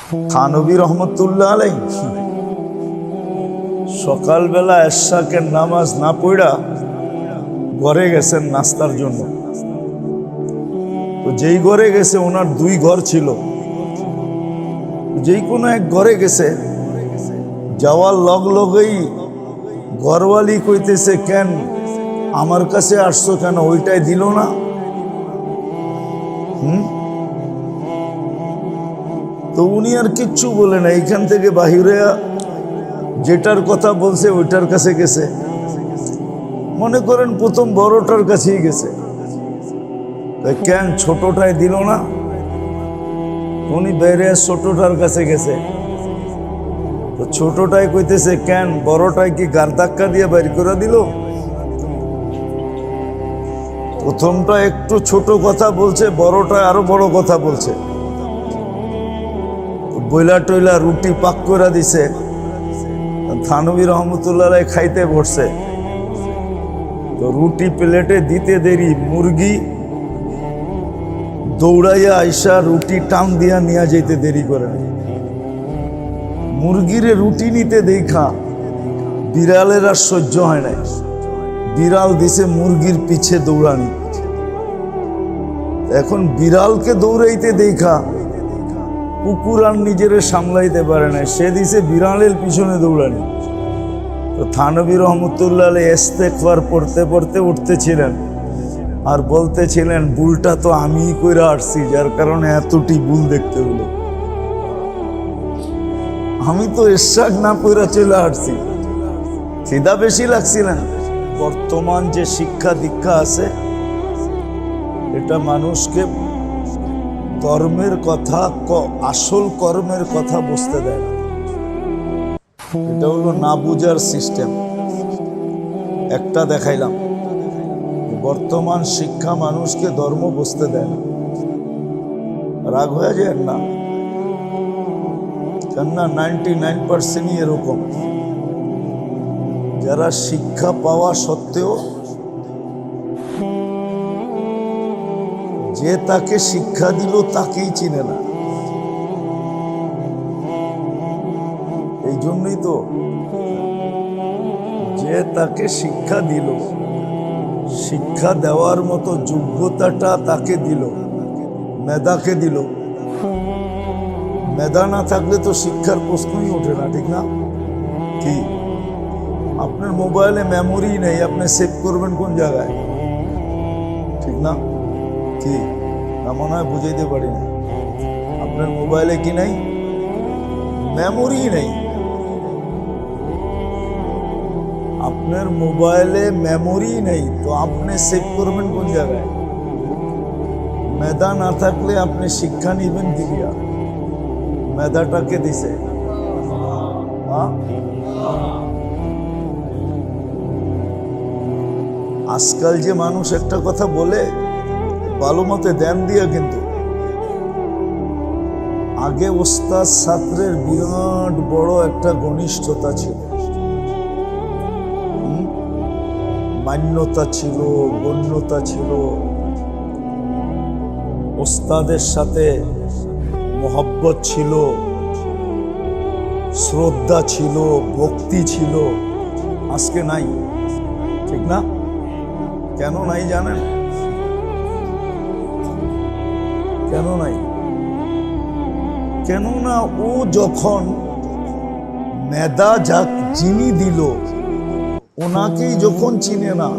থানভী রহমতুল্লাহ আলাইহি সকালবেলা এশাকের নামাজ না পড়া ঘরে গেছেন নাস্তার জন্য। তো যেই ঘরে গেছে ওনার দুই ঘর ছিল, যেই কোনো এক ঘরে গেছে, যাওয়ার লগেই ঘরওয়ালি কইতেছে, কেন আমার কাছে আসছো কেন, ওইটাই দিল না? তো উনি আর কিচ্ছু বলে না, এইখান থেকে বাহিরে যেটার কথা বলছে ওইটার কাছে গেছে। মনে করেন প্রথম বড়টার কাছেই গেছে, কেন ছোটটাই দিল না? উনি বেড়ে ছোটটার কাছে গেছে, তো ছোটটাই কইতেছে, কেন বড়টাই কি গার ধাক্কা দিয়ে বের করে দিল? প্রথমটা একটু ছোট কথা বলছে, বড়টা আরো বড় কথা বলছে। বইলা টইলা রুটি পাক করে দিছে, থানভী রহমতুল্লাহ খাইতে বসছে। তো রুটি প্লেটে দিতে দেরি মুরগি দৌড়াইয়া আইসা রুটি টান দিয়া নিয়ে যেতে দেরি করে না। মুরগিরে রুটি নিতে দেখা বিড়ালের আর সহ্য হয় নাই, বিড়াল দিছে মুরগির পিছে দৌড়ানি। এখন বিড়ালকে দৌড়াইতে দেখা কুকুর আর নিজেরে সামলাইতে পারে না, সে দিছে বিড়ালের পিছনে দৌড়ানি। তো থানভী রহমতুল্লাহ ইস্তেগফার পড়তে পড়তে উঠতেছিলেন আর বলতেছিলেন, ভুলটা তো আমিই কইরা আসছি, যার কারণে এতটি ভুল দেখতে হলো। আমি তো ইশাক না পড়া চলে আসছি, খিদা বেশি লাগছিলেন। বর্তমান যে শিক্ষা দীক্ষা আছে, এটা মানুষকে কর্মের কথা, আসল কর্মের কথা বুঝতে দেয় না। এটা হলো না বুঝার সিস্টেম। একটা দেখাইলাম, বর্তমান শিক্ষা মানুষকে ধর্ম বুঝতে দেয় না। রাগ হয়ে যায় না, কেননা 99% এরকম, যারা শিক্ষা পাওয়া সত্ত্বেও যে তাকে শিক্ষা দিল তাকেই চিনে না। এই জন্যই তো যে তাকে শিক্ষা দিল, শিক্ষা দেওয়ার মতো যোগ্যতাটা তাকে দিল, মেধাকে দিল। মেধা না থাকলে তো শিক্ষার প্রশ্নই ওঠে না, ঠিক না? কি আপনার মোবাইলে মেমোরি নেই, আপনি সেভ করবেন কোন জায়গায়? ঠিক না? কি মনে হয় বুঝাইতে পারি না। আপনার মোবাইলে কি নাই? মেমোরি নেই। আপনার মোবাইলে মেমোরি নেই, তো আপনি সেভ করবেন কোন জায়গায়? মেধা না থাকলে আপনি শিক্ষা নিবেন কি দিয়া? মেধাটাকে দিছে। আজকাল যে মানুষ একটা কথা বলে ভালো মতে ধ্যান দিয়া, কিন্তু আগে ওস্তাদ ছাত্রের বিরাট বড় একটা ঘনিষ্ঠতা ছিল, মান্যতা ছিল, গণ্যতা ছিল। ওস্তাদের সাথে মহব্বত ছিল, শ্রদ্ধা ছিল, ভক্তি ছিল। আজকে নাই, ঠিক না? কেন নাই জানেন? কেন নাই? কেননা ও যখন মেধা যাক যিনি দিল, ওনাকেই যখন চিনে না,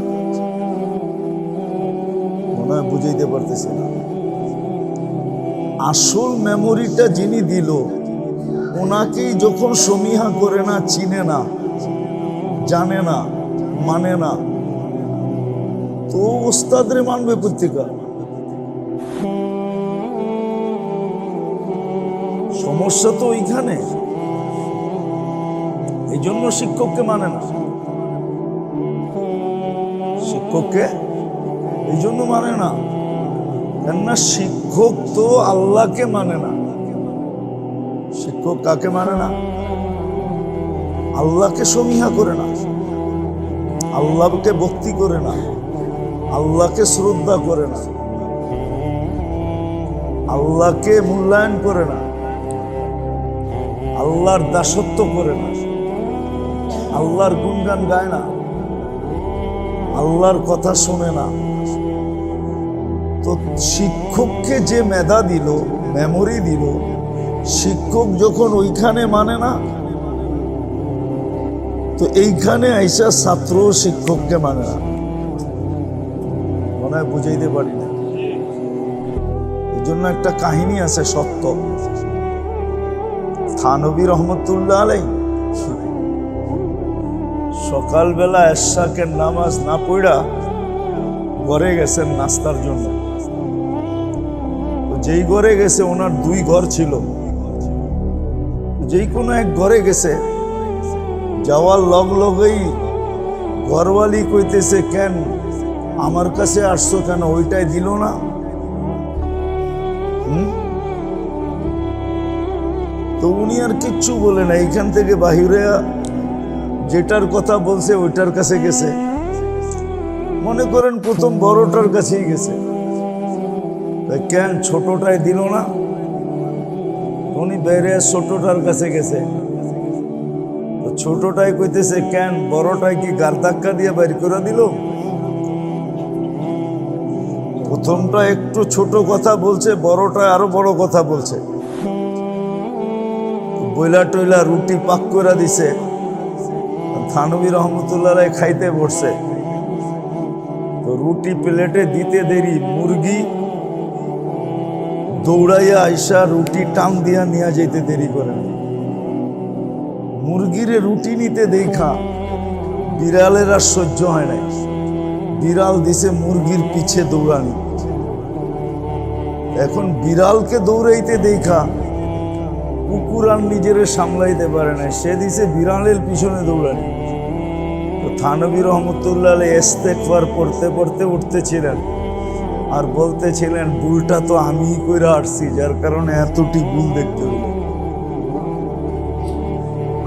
মনে হয় বুঝাইতে পারতেছে না। আসল মেমোরিটা যিনি দিল, ওনাকেই যখন সমীহা করে না, চিনে না, জানে না, মানে না, তো ওস্তাদরে মানবে পত্রিকা। সমস্যা তো ওইখানে। এই জন্য শিক্ষককে মানে না, শিক্ষককে এই জন্য মানে না, কেননা শিক্ষক তো আল্লাহকে মানে না। শিক্ষক কাকে মানে না? আল্লাহকে সমীহা করে না, আল্লাহকে ভক্তি করে না, আল্লাহকে শ্রদ্ধা করে না, আল্লাহকে মূল্যায়ন করে না। আল্লাহর দাসত্ব করে না, আল্লাহর গুণগান গায় না, আল্লাহর কথা শোনে না। তো শিক্ষককে যে মেধা দিল, মেমোরি দিল, শিক্ষক যখন ওইখানে মানে না, তো এইখানে আইসা ছাত্র শিক্ষককে মানে না। মনে হয় বুঝাইতে পারি না। এই জন্য একটা কাহিনী আছে সত্য। থানবী রহমতুল্লাহ আলাই সকালবেলা এশাকের নামাজ না পড়া ঘরে গেছেন নাস্তার জন্য। যেই ঘরে গেছে, ওনার দুই ঘর ছিল, যেই কোনো এক ঘরে গেছে, যাওয়ার লগেই ঘরওয়ালি কইতেছে, কেন আমার কাছে আসছো কেন, ওইটাই দিল না? তো উনি আর কিচ্ছু বলে না, এইখান থেকে বাহিরে যেটার কথা বলছে ওইটার কাছে গেছে। মনে করেন প্রথম বড়টার কাছেই গেছে, কেন ছোটটাই দিল না? উনি বেড়ে ছোটটার কাছে গেছে, ছোটটাই কইতেছে, কেন বড়টাই কি গার ধাক্কা দিয়ে বাইর করে দিল? প্রথমটা একটু ছোট কথা বলছে, বড়টা আরো বড় কথা বলছে। বইলা টইলা রুটি পাক করে দিছে। থানবী রহমতুল্লাহ খাইতে বসছে, তো রুটি প্লেটে দিতে দেরি, মুরগি দৌড়াইয়া আইসা রুটি টান দিয়া নিয়ে যেতে দেরি করে। মুরগিরে রুটি নিতে দেখা বিড়ালের আর সহ্য হয় নাই, বিড়াল দিছে মুরগির পিছে দৌড়ানি। এখন বিড়ালকে দৌড়াইতে দেখা কুকুর আর নিজেরে সামলাইতে পারে না, সে দিছে বিড়ালের পিছনে দৌড়ানি। তো থানবী রহমতুল্লাহ ইস্তেগফার পড়তে পড়তে উঠতেছিলেন আর বলতেছিলেন, ভুলটা তো আমিই কইরা আসছি, যার কারণে এতটি ভুল দেখতে হলো।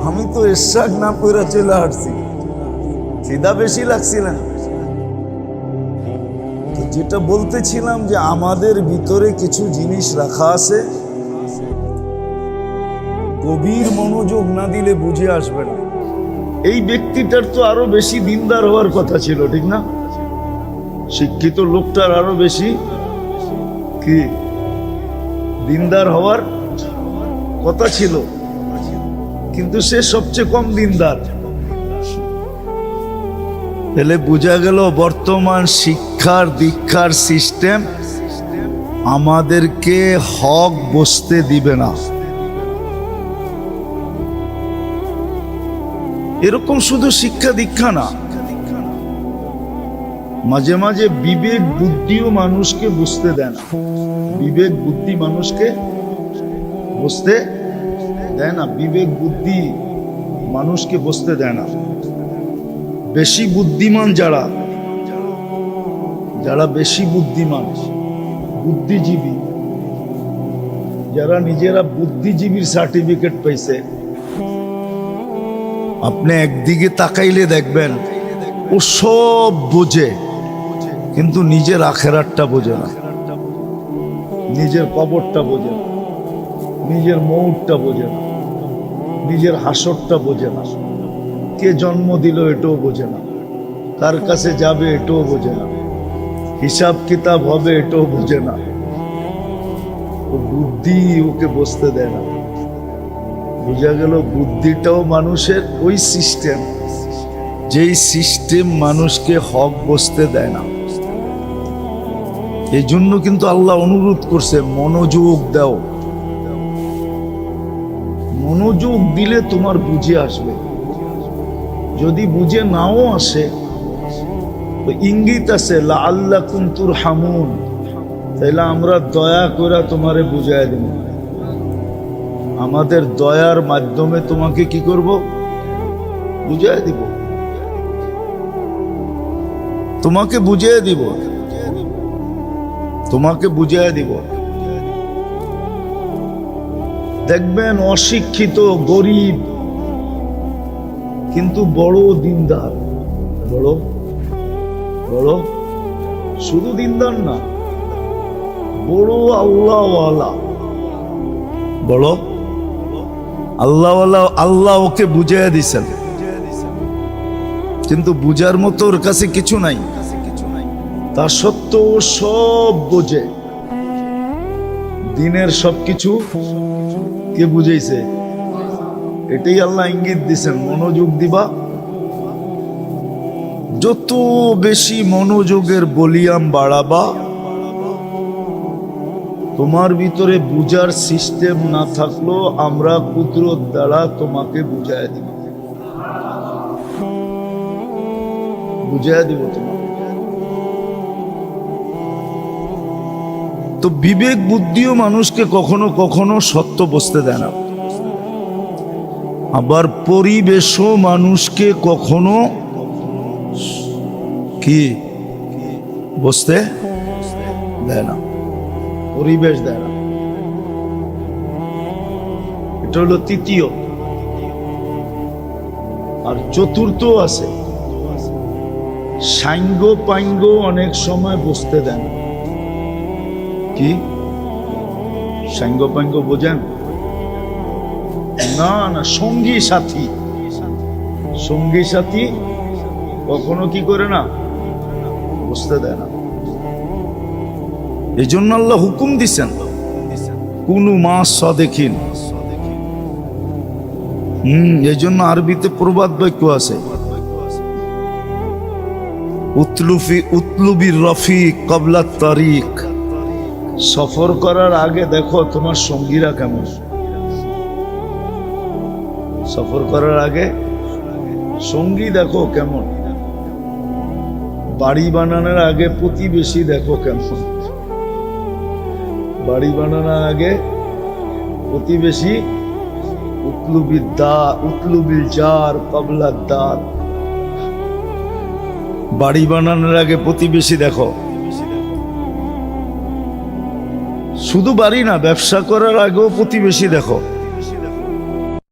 আমি তো ইশাক না পড়া চলে আসছি, খিদা বেশি লাগছিল। তো যেটা বলতেছিলাম যে আমাদের ভিতরে কিছু জিনিস রাখা আছে, গভীর মনোযোগ না দিলে বুঝে আসবে না। এই ব্যক্তিটার তো আরো বেশি দিনদার হওয়ার কথা ছিল, ঠিক না? শিক্ষিত লোকটার আরো বেশি কি দিনদার হওয়ার কথা ছিল, কিন্তু সে সবচেয়ে কম দিনদার। তাহলে বোঝা গেল বর্তমান শিক্ষার দীক্ষার সিস্টেম আমাদেরকে হক বসতে দিবে না। এরকম শুধু শিক্ষা দীক্ষা না, মাঝে মাঝে বিবেক বুদ্ধিও মানুষকে বুঝতে দেয় না। বিবেক বুদ্ধি মানুষকে বুঝতে দেয় না, বিবেক বুদ্ধি মানুষকে বুঝতে দেয় না। বেশি বুদ্ধিমান যারা যারা বেশি বুদ্ধিমান, বুদ্ধিজীবী, যারা নিজেরা বুদ্ধিজীবীর সার্টিফিকেট পাইছে, আপনি একদিকে তাকাইলে দেখবেন ও সব বোঝে, কিন্তু নিজের আখেরাতটা বোঝে না, নিজের কবরটা বোঝে না, নিজের মৌতটা বোঝে না, নিজের হাসরটা বোঝে না, কে জন্ম দিল এটাও বোঝে না, কার কাছে যাবে এটাও বোঝে না, হিসাব কিতাব হবে এটাও বোঝে না। ও বুদ্ধি ওকে বসতে দেয় না। বোঝা গেল বুদ্ধিটাও মানুষের ওই সিস্টেম, যেই সিস্টেম মানুষকে হক বসতে দেয় না। এই জন্য কিন্তু আল্লাহ অনুরোধ করছে, মনোযোগ দাও। মনোযোগ দিলে তোমার বুঝে আসবে। যদি বুঝে নাও আসে তো ইঙ্গিত আছে, লাআল্লাকুম তুরহামুন, তাইলে আমরা দয়া করে তোমারে বুঝাই দেব। আমাদের দয়ার মাধ্যমে তোমাকে কি করব? বুঝাই দিব, তোমাকে বুঝিয়ে দিব, তোমাকে বুঝিয়ে দিব। দেখবেন অশিক্ষিত গরিব কিন্তু বড় দিনদার, বড় বড় শুধু দিনদার না, বড় আল্লাহওয়ালা, বড় আল্লাহ ওকে বুঝাইয়া দিছেন, কিন্তু বুঝার মতো ওর কাছে কিছু নাই। তা সত্ত্বেও ও সব বোঝে। দিনের সবকিছু কে বুঝাইছে? এটাই আল্লাহ ইঙ্গিত দিছেন, মনোযোগ দিবা। যত বেশি মনোযোগের ভলিউম বাড়াবা, তোমার ভিতরে বুঝার সিস্টেম না থাকলো আমরা কুদরত দ্বারা তোমাকে বুঝাই দিব, বুঝাই দিব তোমাকে। তো বিবেক বুদ্ধিও মানুষকে কখনো কখনো সত্য বুঝতে দেয় না, আবার পরিবেশও মানুষকে কখনো কি বুঝতে দেয় না, পরিবেশ দেয় না। এটা হলো তৃতীয়। আর চতুর্থ আছে সাঙ্গ পাঙ্গ, অনেক সময় বুঝতে দেন। কি সাঙ্গ পাঙ্গ বোঝেন? না না, সঙ্গী সাথী। সঙ্গী সাথী কখনো কি করে না, বুঝতে দেয় না। এই জন্য আল্লাহ হুকুম দিছেন কুনু মা সাদিকিন। এই জন্য আরবিতে প্রবাদ বাক্য আছে, উতলুবির রফিক কবলা তারিক। সফর করার আগে দেখো তোমার সঙ্গীরা কেমন। সফর করার আগে সঙ্গী দেখো কেমন। বাড়ি বানানোর আগে প্রতিবেশী দেখো কেমন। বাড়ি বানানোর আগে প্রতিবেশী, উতলুবিল জার কবলার দার। বাড়ি বানানোর আগে প্রতিবেশী দেখো। শুধু বাড়ি না, ব্যবসা করার আগেও প্রতিবেশী দেখো।